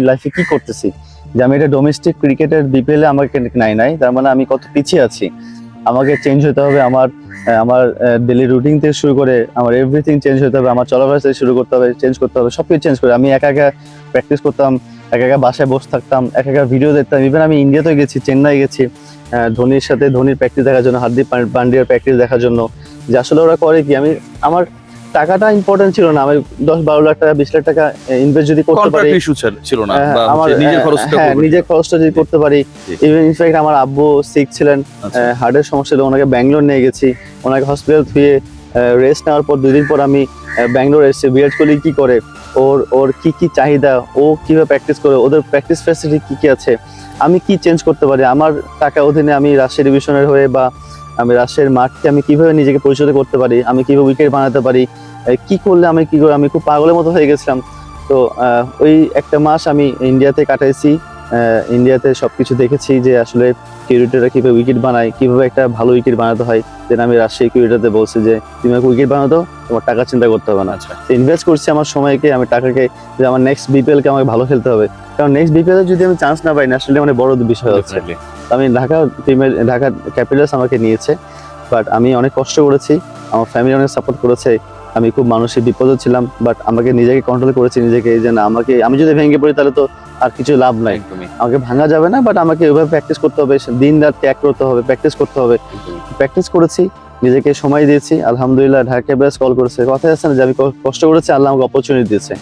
লাইফে কি করতেছি, যে আমি এটা ডোমেস্টিক ক্রিকেটের বিপিএল এ আমাকে নাই, তার মানে আমি কত পিছিয়ে আছি। আমাকে চেঞ্জ হতে হবে, আমার ডেলি রুটিন থেকে শুরু করে আমার এভরিথিং চেঞ্জ হতে হবে, আমার চলাফেরা থেকে শুরু করতে হবে, চেঞ্জ করতে হবে, সবকিছু চেঞ্জ করে। আমি একা একা প্র্যাকটিস করতাম, একা একা বাসায় বসে থাকতাম, একা একা ভিডিও দেখতাম। ইভেন আমি ইন্ডিয়াতেও গেছি, চেন্নাই গেছি ধোনির সাথে, ধোনির প্র্যাকটিস দেখার জন্য, হার্দিক পান্ডিয়ার প্র্যাকটিস দেখার জন্য, যে আসলে ওরা করে কি। আমার টাকাটা ইম্পর্টেন্ট ছিল না, আমি 10-12 লাখ টাকা 20 লাখ টাকা ইনভেস্ট যদি করতে পারি, ছিল না, আমার নিজের খরচটা যদি করতে পারি। ইভেন ইনফ্যাক্ট আমার আব্বু সিক ছিলেন, হার্টের সমস্যা ছিল, ওনাকে ব্যাঙ্গালোর নিয়ে গেছি, ওনাকে হসপিটাল থুয়ে রেস্ট নেওয়ার পর 2 দিন পর আমি ব্যাঙ্গালোর এসেছি। বিরাট কোহলি কি করে, ওর কি চাহিদা, ও কিভাবে প্র্যাকটিস করে, ওদের প্র্যাকটিস ফ্যাসিলিটি কি আছে, আমি কি চেঞ্জ করতে পারি, আমার টাকা অধীনে আমি রাজশাহী ডিভিশনের হয়ে বা আমি রাজশাহীর মাঠকে আমি কিভাবে নিজেকে পরিচিত করতে পারি, আমি কিভাবে উইকেট বানাতে পারি, কি করলে আমি খুব পাগলের মতো হয়ে গেছিলাম। তো ওই একটা মাস আমি ইন্ডিয়াতে কাটাইছি, ইন্ডিয়াতে সবকিছু দেখেছি যে আসলে ক্রিকেটাররা কিভাবে উইকেট বানায়, কিভাবে একটা ভালো উইকেট বানাতে হয়। দেন আমি রাজশাহী ক্রিকেটারদের বলছি যে তুমি আমাকে উইকেট বানাতো, তোমার টাকা চিন্তা করতে হবে না। ইনভেস্ট করছি আমার সময়কে, আমি টাকাকে, যে আমার নেক্সট বিপিএল কে আমাকে ভালো খেলতে হবে, কারণ নেক্সট বিপিএল এ যদি আমি চান্স না পাই, ন্যাশনালি মানে বড় বিষয় হচ্ছে। আমি ঢাকা ক্যাপিটালস আমাকে নিয়েছে, বাট আমি অনেক কষ্ট করেছি, আমার ফ্যামিলি অনেক সাপোর্ট করেছে, আমি খুব মানসিক বিপদে ছিলাম, বাট আমাকে নিজেকে কন্ট্রোল করেছি, নিজেকে, যে না, আমি যদি ভেঙে পড়ি তাহলে তো আর কিছু লাভ নাই, আমাকে ভাঙা যাবে না, বাট আমাকে ওইভাবে প্র্যাকটিস করতে হবে, দিন রাত ত্যাগ করতে হবে, প্র্যাকটিস করতে হবে। প্র্যাকটিস করেছি, নিজেকে সময় দিয়েছি, আলহামদুলিল্লাহ ঢাকা ক্যাপিটালস কল করেছে। কথা আছে না যে আমি কষ্ট করেছি, আল্লাহ আমাকে অপরচুনিটি দিয়েছে।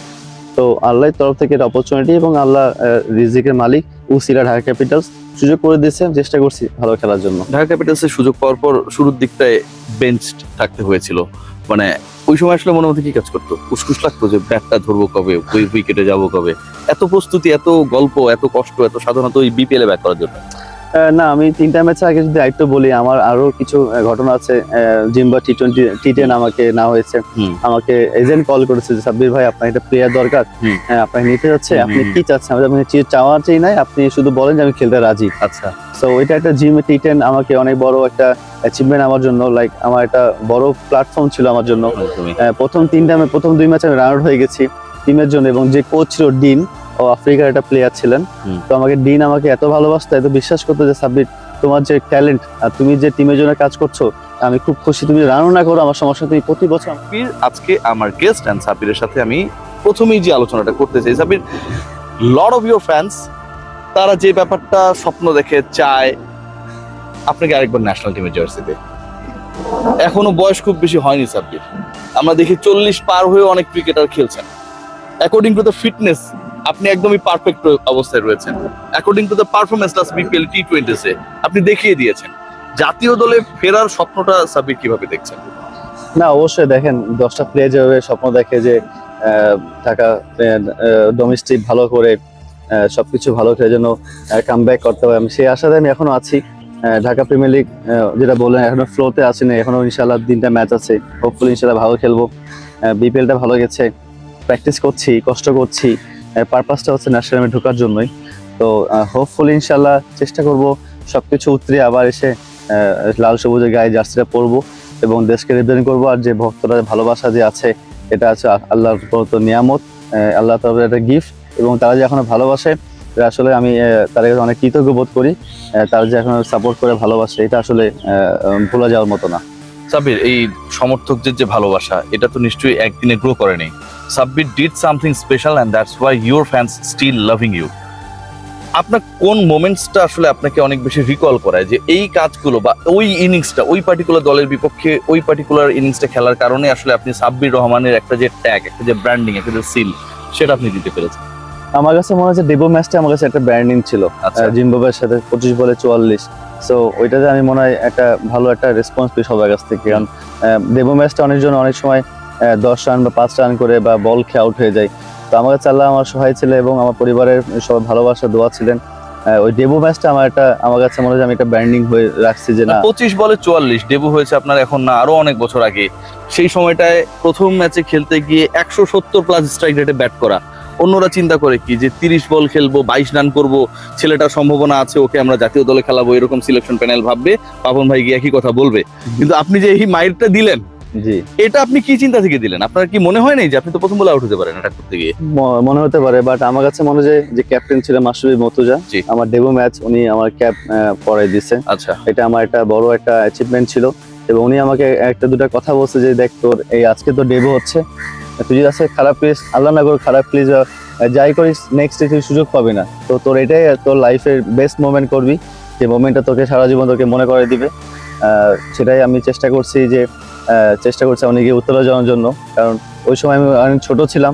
তো আল্লাহর তরফ থেকে এটা অপরচুনিটি, এবং আল্লাহ রিজিকের মালিক, উসিলা ঢাকা ক্যাপিটালস সুযোগ করে দিয়েছে, চেষ্টা করছি ভালো খেলার জন্য। ঢাকা ক্যাপিটালসের সুযোগ পাওয়ার পর শুরুর দিকটায় বেঞ্চ থাকতে হয়েছিল, মানে ওই সময় আসলে মনের মধ্যে কি কাজ করতো? উসকুস লাগতো যে ব্যাটটা ধরবো কবে, ওই উইকেটে যাবো কবে? এত প্রস্তুতি, এত গল্প, এত কষ্ট, এত সাধারণত ওই বিপিএল এ ব্যাট করার জন্য? না, আমি 3টা ম্যাচে আগে যদি দায়িত্ব বলি, আমার আরো কিছু ঘটনা আছে। জিম্বা টি10 আমাকে না হয়েছে, আমাকে এজেন্ট কল করেছে যে সাব্বির ভাই, আপনার একটা প্লেয়ার দরকার, আপনাকে নিতে যাচ্ছে, আপনি কি চাচ্ছেন? আমি চাওয়া চাই নাই, আপনি শুধু বলেন যে আমি খেলতে রাজি। আচ্ছা, তো ওইটা একটা টি10 আমাকে অনেক বড় একটা অ্যাচিভমেন্ট আমার জন্য, লাইক আমার একটা বড় প্ল্যাটফর্ম ছিল আমার জন্য। প্রথম 2 ম্যাচ আমি রান আউট হয়ে গেছি টিমের জন্য, এবং যে কোচ ছিল ডিন, ও আফ্রিকার একটা প্লেয়ার ছিলেন। তো ডিন আমাকে এত ভালোবাসতো, এত বিশ্বাস করতো যে সাব্বির, তোমার যে ট্যালেন্ট আর তুমি যে টিমের জন্য কাজ করছো, আমি খুব খুশি, তুমি রানও না করো আমার সমস্যা, তুমি প্রতি বছর। আজকে আমার গেস্ট এন্ড সাব্বিরের সাথে আমি প্রথমেই যে আলোচনাটা করতে চাই, Sabbir, lot of your fans, তারা যে ব্যাপারটা স্বপ্ন দেখে চায় আপনাকে আরেকবার ন্যাশনাল টিমের জার্সিতে। এখনো বয়স খুব বেশি হয়নি সাব্বির, আমরা দেখি 40 পার হয়ে অনেক ক্রিকেটার খেলছেন। অ্যাকর্ডিং টু দ্য ফিটনেস আপনি একদমই পারফেক্ট অবস্থায় রয়েছেন। According to the performance last BPL T20 আপনি দেখিয়ে দিয়েছেন। জাতীয় দলে ফেরার স্বপ্নটা সাব্বির কিভাবে দেখছেন? না, অবশ্যই দেখেন, 10টা প্লেয়ার যেভাবে স্বপ্ন দেখে যে ঢাকা ডোমেস্টিক ভালো করে সবকিছু ভালো খেলে যেন কামব্যাক করতে হবে, আমি সেই আশাতে আমি এখনো আছি। ঢাকা প্রিমিয়ার লিগ যেটা বললেন, এখনো ফ্লোতে আসি না, এখনো ইনশাল্লাহ 3টা ম্যাচ আছে, হোপফুলি ইনশাল্লাহ ভালো খেলবো। বিপিএলটা ভালো গেছে, প্র্যাকটিস করছি, কষ্ট করছি, পারপাসটা হচ্ছে ন্যাশনাল টিমে ঢোকার জন্যই। তো হোপফুলি ইনশাল্লাহ চেষ্টা করব সবকিছু উতরে আবার এসে লাল সবুজের গায়ে জার্সিটা পরবো এবং দেশকে রিপ্রেজেন্ট করবো। আর যে ভক্তরা ভালোবাসা যে আছে, এটা আছে আল্লাহর প্রদত্ত নিয়ামত, আল্লাহ তাআলার একটা গিফট, এবং তারা যে এখনো ভালোবাসে, আসলে আমি তাদের কাছে অনেক কৃতজ্ঞ বোধ করি। তারা যে এখনো সাপোর্ট করে ভালোবাসে, এটা আসলে ভোলা যাওয়ার মতো না। সাব্বির, এই সমর্থকদের যে ভালোবাসা, এটা তো নিশ্চয়ই একদিনে গ্রো করেনি। Sabbir did something special and that's why your fans still loving you. আপনার কোন মোমেন্টসটা আসলে আপনাকে অনেক বেশি রিকল করায় যে এই কাজগুলো বা ওই ইনিংসটা, ওই পার্টিকুলার দলের বিপক্ষে ওই পার্টিকুলার ইনিংসটা খেলার কারণে আসলে আপনি সাব্বির রহমানের একটা যে ট্যাগ, একটা যে ব্র্যান্ডিং, একটা যে সিল, সেটা আপনি দিতে পেরেছেন? আমার কাছে মনে হচ্ছে ডেবু ম্যাচটা আমার কাছে একটা ব্র্যান্ডিং ছিল, জিম্বাবুয়ের সাথে 25 বলে 44। সো ওইটাতে আমি মনে হয় একটা ভালো একটা রেসপন্স পেয়ে সবার কাছ থেকে, কারণ ডেবু ম্যাচটা অনেকজন অনেক সময় 10 রান বা 5 রান করে বা বল খেয়ে আউট হয়ে যায়। তো আমার কাছে আল্লাহ আমার সহায় ছিল এবং আমার পরিবারের সবাই ভালোবাসা দোয়া ছিলেন। ওই ডেবু ম্যাচটা আমার কাছে মনে হয় আমি একটা ব্র্যান্ডিং হয়ে রাখছি যে না, 25 বলে 44 ডেবু হয়েছে আপনার, এখন না আরো অনেক বছর আগে। সেই সময়টায় প্রথম ম্যাচে খেলতে গিয়ে 170 প্লাস স্ট্রাইক রেটে ব্যাট করা, অন্যরা চিন্তা করে কি যে 30 বল খেলবো, 22 রান করবো, ছেলেটার সম্ভাবনা আছে, ওকে আমরা জাতীয় দলে খেলাবো, এরকম সিলেকশন প্যানেল ভাববে, পাপন ভাই গিয়ে একই কথা বলবে। কিন্তু আপনি যে এই মাইলটা দিলেন, জি, এটা আপনি কি চিন্তা থেকে দিলেন? আপনার কি মনে হয় নাই যে আপনি তো প্রথম বলে আউট হতে পারেন এটা করতে গিয়ে? মনে হতে পারে, বাট আমার কাছে মনে হয় যে ক্যাপ্টেন ছিল মাশরাফি মর্তুজা, জি। আমার ডেবু ম্যাচ উনি আমার ক্যাপ পরাই দিছে। আচ্ছা, এটা আমার একটা বড় একটা অ্যাচিভমেন্ট ছিল, এবং উনি আমাকে একটা দুটা কথা বলছে যে দেখ তোর এই আজকে তো ডেবু হচ্ছে, তুই যদি আজকে খারাপ প্লেস, আল্লাহ না করে খারাপ প্লেস যাই করিস, নেক্সট তুই সুযোগ পাবি না, তো তোর এটাই তোর লাইফের বেস্ট মোমেন্ট করবি, যে মোমেন্টটা তোকে সারা জীবন তোকে মনে করে দিবে। সেটাই আমি চেষ্টা করছি যে অনেকে উত্তরা যাওয়ার জন্য, কারণ ওই সময় আমি অনেক ছোট ছিলাম,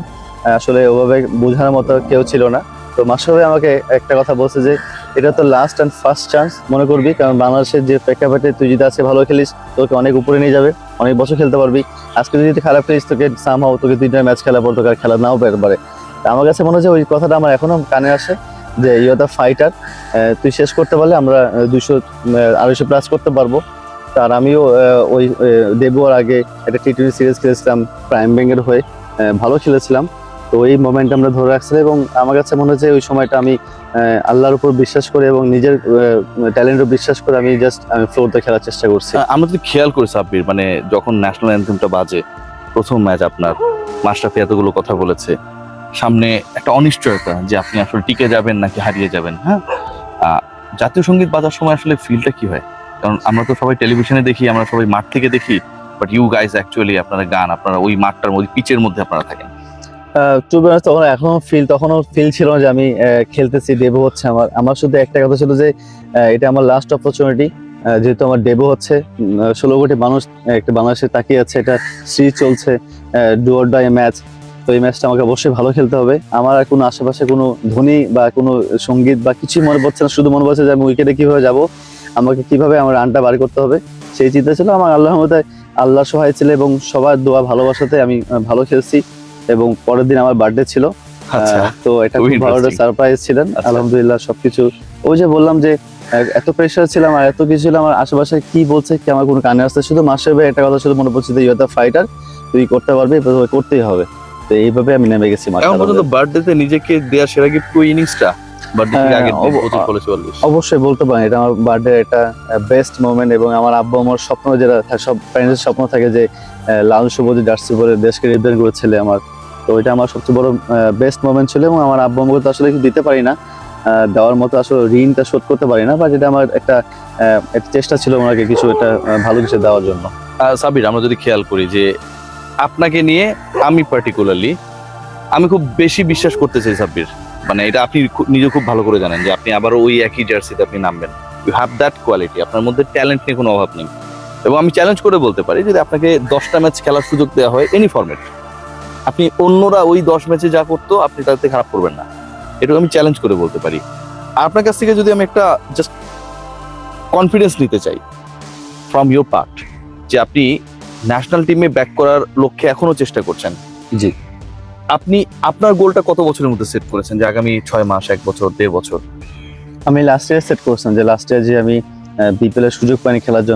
আসলে ওভাবে বোঝানোর মতো কেউ ছিল না। তো মাশরাফি আমাকে একটা কথা বলছে যে এটা তো লাস্ট অ্যান্ড ফার্স্ট চান্স মনে করবি, কারণ বাংলাদেশের যে প্রেক্ষাপটে তুই যদি আজকে ভালো খেলিস তোকে অনেক উপরে নিয়ে যাবে, অনেক বছর খেলতে পারবি। আজকে যদি তুই খারাপ খেলিস তোকে সামহাও তোকে 3টা ম্যাচ খেলা পর তোকে আর খেলা নাও পেতে পারে। তা আমার কাছে মনে হচ্ছে ওই কথাটা আমার এখনো কানে আসে যে ইউ আর দ্য ফাইটার, তুই শেষ করতে পারলে আমরা 200-250 প্লাস করতে পারবো। আর আমিও ওই ডেবুর আগে একটা টি20 সিরিজ খেলেছিলাম প্রাইম ব্যাংকের হয়ে, ভালো খেলেছিলাম। তো এই মোমেন্ট আমরা ধরে রাখছিলাম, এবং আমার কাছে মনে হচ্ছে ওই সময়টা আমি আল্লাহর উপর বিশ্বাস করে এবং নিজের ট্যালেন্টও বিশ্বাস করে আমি ফ্লোরতে খেলার চেষ্টা করছি। আমরা যদি খেয়াল করি সাব্বির, মানে যখন ন্যাশনাল অ্যান্থেমটা বাজে, প্রথম ম্যাচ আপনার, মাশরাফি এতগুলো কথা বলেছে, সামনে একটা অনিশ্চয়তা যে আপনি আসলে টিকে যাবেন নাকি হারিয়ে যাবেন। হ্যাঁ, জাতীয় সঙ্গীত বাজার সময় আসলে ফিলটা কি হয়? কারণ আমরা তো সবাই টেলিভিশনে দেখি, আমরা সবাই মাঠ থেকে দেখি, বাট ইউ গাইজ অ্যাকচুয়ালি আপনারা গান, আপনারা ওই মাঠটার মধ্যে, পিচের মধ্যে আপনারা থাকেন। টু বি অনেস্ট, তখনও ফিল ছিল না যে আমি খেলতেছি, ডেবু হচ্ছে আমার শুধু একটা কথা ছিল যে এটা আমার লাস্ট অপরচুনিটি, যেহেতু আমার ডেবু হচ্ছে, 16 কোটি মানুষ একটা বাংলাদেশে তাকিয়ে আছে, এটা সিরিজ চলছে, ডু অর ডাই ম্যাচ। তো এই ম্যাচটা আমাকে অবশ্যই ভালো খেলতে হবে। আমার আর কোনো আশেপাশে কোনো ধ্বনি বা কোনো সঙ্গীত বা কিছুই মনে পড়ছে না, শুধু মনে পড়ছে যে আমি উইকেটে কিভাবে যাব, আমাকে কিভাবে আমার রানটা বার করতে হবে, সেই চিন্তা ছিল আমার। আল্লাহর মধ্যে আল্লাহ সহায় ছিল এবং সবার দোয়া ভালোবাসাতে আমি ভালো খেলছি, এবং পরের দিন আমার বার্থডে ছিল। আচ্ছা, তো এটা খুবই খুব ভালো একটা interesting. সারপ্রাইজ ছিলেন। আচ্ছা। আলহামদুলিল্লাহ সবকিছু, ওই যে বললাম যে এত প্রেশার ছিলাম আর এত কিছু ছিল, আমার আশেপাশে কি বলছে কি আমার কোনো কানে আসছে, শুধু মাশরাফি একটা কথা শুধু মনে পড়ছে যে ইউ আর দ্য ফাইটার, তুই করতে পারবি, তোকে করতেই হবে। তো এইভাবে আমি নেমে গেছি মাঠে। এখন পর্যন্ত বার্থডেতে নিজেকে দেয়া সেরা গিফট ওই ইনিংসটা, বার্থডে থেকে আগের দিন 25-40। অবশ্যই বলতে পারেন এটা আমার বার্থডে একটা বেস্ট মোমেন্ট, এবং আমার আব্বু আমার স্বপ্ন, যেটা সব প্যারেন্টসের স্বপ্ন থাকে যে লাল সবুজ জার্সি পরে দেশকে রিপ্রেজেন্ট করে ছেলে আমার, তো এটা আমার সবচেয়ে বড় বেস্ট মোমেন্ট ছিল। এবং আমার আব্বু আমাকে তো আসলে কিছু দিতে পারি না, দেওয়ার মতো আসলে ঋণটা শোধ করতে পারি না, বাট এটা আমার একটা চেষ্টা ছিল ওনাকে কিছু একটা ভালো কিছু দেওয়ার জন্য। সাবির, আমরা যদি খেয়াল করি যে আপনাকে নিয়ে আমি পার্টিকুলারলি আমি খুব বেশি বিশ্বাস করতে চাই সাব্বির, মানে এটা আপনি নিজে খুব ভালো করে জানেন যে আপনি আবারও ওই একই জার্সিতে আপনি নামবেন। ইউ হ্যাভ দ্যাট কোয়ালিটি, আপনার মধ্যে ট্যালেন্ট নিয়ে কোনো অভাব নেই। এবং আমি চ্যালেঞ্জ করে বলতে পারি যদি আপনাকে 10টা ম্যাচ খেলার সুযোগ দেওয়া হয় এনি ফরম্যাট, আপনি অন্যরা ওই 10 ম্যাচে যা করতো আপনি তাতে খারাপ করবেন না, এটাও আমি চ্যালেঞ্জ করে বলতে পারি। আর আপনার কাছ থেকে যদি আমি একটা জাস্ট কনফিডেন্স নিতে চাই ফ্রম ইউর পার্ট, যে আপনি ন্যাশনাল টিমে ব্যাক করার লক্ষ্যে এখনো চেষ্টা করছেন। জি, আপনি আপনার গোলটা কত বছরের মধ্যে সেট করেছেন, যে আগামী 6 মাস, 1 বছর, 1.5 বছর? আমি লাস্ট ইয়ার সেট করছিলাম যে লাস্ট ইয়ার যে আমি বিপিএল এর সুযোগ পাইনি খেলার জন্য,